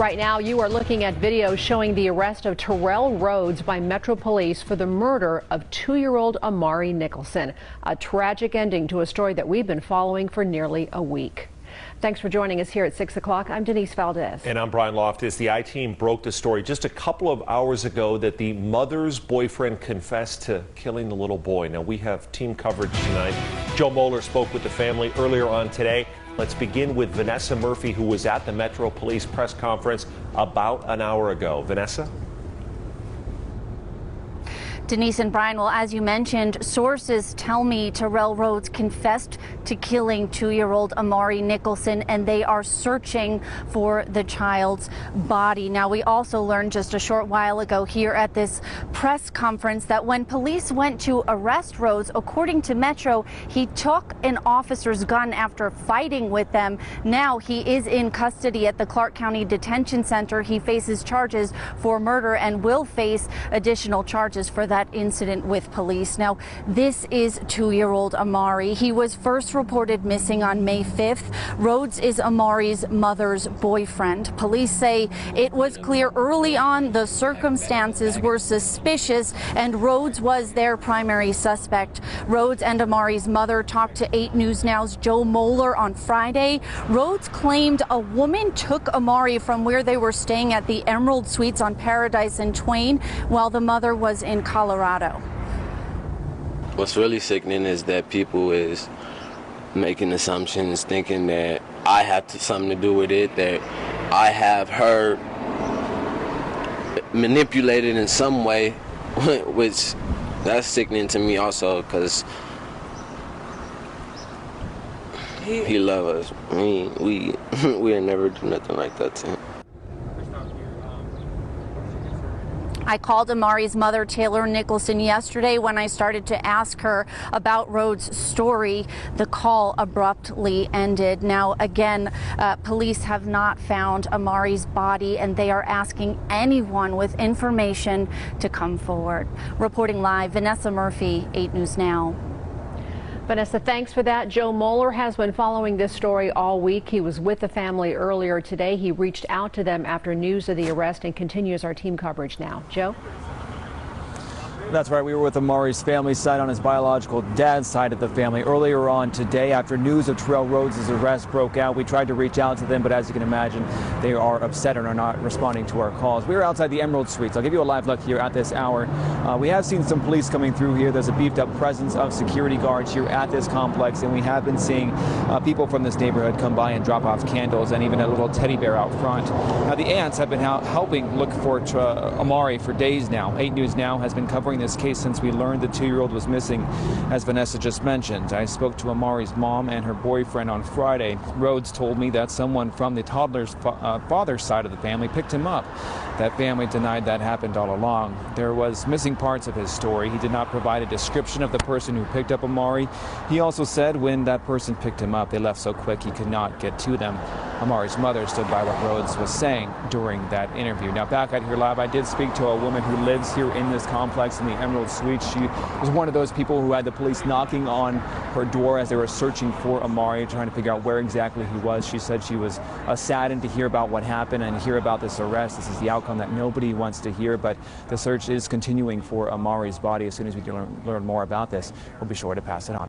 Right now, you are looking at video showing the arrest of Terrell Rhodes by Metro Police for the murder of 2-year-old Amari Nicholson. A tragic ending to a story that we've been following for nearly a week. Thanks for joining us here at 6 o'clock. I'm Denise Valdez. And I'm Brian Loftus. The I-Team broke the story just a couple of hours ago that the mother's boyfriend confessed to killing the little boy. Now, we have team coverage tonight. Joe Moeller spoke with the family earlier on today. Let's begin with Vanessa Murphy, who was at the Metro Police press conference about an hour ago. Vanessa? Denise and Brian, well, as you mentioned, sources tell me Terrell Rhodes confessed to killing 2-year-old Amari Nicholson, and they are searching for the child's body. Now, we also learned just a short while ago here at this press conference that when police went to arrest Rhodes, according to Metro, he took an officer's gun after fighting with them. Now he is in custody at the Clark County Detention Center. He faces charges for murder and will face additional charges for that incident with police. Now, this is 2-year-old Amari. He was first reported missing on May 5th. Rhodes is Amari's mother's boyfriend. Police say it was clear early on the circumstances were suspicious and Rhodes was their primary suspect. Rhodes and Amari's mother talked to 8 News Now's Joe Moeller on Friday. Rhodes claimed a woman took Amari from where they were staying at the Emerald Suites on Paradise and Twain while the mother was in Colorado. What's really sickening is that people is making assumptions, thinking that I have something to do with it, that I have her manipulated in some way, which that's sickening to me also, because he loves us. I mean, we would never do nothing like that to him. I called Amari's mother, Taylor Nicholson, yesterday when I started to ask her about Rhodes' story. The call abruptly ended. Now, again, police have not found Amari's body, and they are asking anyone with information to come forward. Reporting live, Vanessa Murphy, 8 News Now. Vanessa, thanks for that. Joe Moeller has been following this story all week. He was with the family earlier today. He reached out to them after news of the arrest and continues our team coverage now. Joe? That's right. We were with Amari's family side on his biological dad's side of the family earlier on today after news of Terrell Rhodes' arrest broke out. We tried to reach out to them, but as you can imagine, they are upset and are not responding to our calls. We were outside the Emerald Suites. I'll give you a live look here at this hour. We have seen some police coming through here. There's a beefed up presence of security guards here at this complex, and we have been seeing people from this neighborhood come by and drop off candles and even a little teddy bear out front. Now, the aunts have been helping look for Amari for days now. 8 News Now has been covering this case since we learned the 2-year-old was missing, as Vanessa just mentioned. I spoke to Amari's mom and her boyfriend on Friday. Rhodes told me that someone from the toddler's father's side of the family picked him up. That family denied that happened all along. There was missing parts of his story. He did not provide a description of the person who picked up Amari. He also said when that person picked him up, they left so quick he could not get to them. Amari's mother stood by what Rhodes was saying during that interview. Now, back out here live, I did speak to a woman who lives here in this complex in the Emerald Suite. She was one of those people who had the police knocking on her door as they were searching for Amari, trying to figure out where exactly he was. She said she was saddened to hear about what happened and hear about this arrest. This is the outcome that nobody wants to hear, but the search is continuing for Amari's body. As soon as we can learn more about this, we'll be sure to pass it on.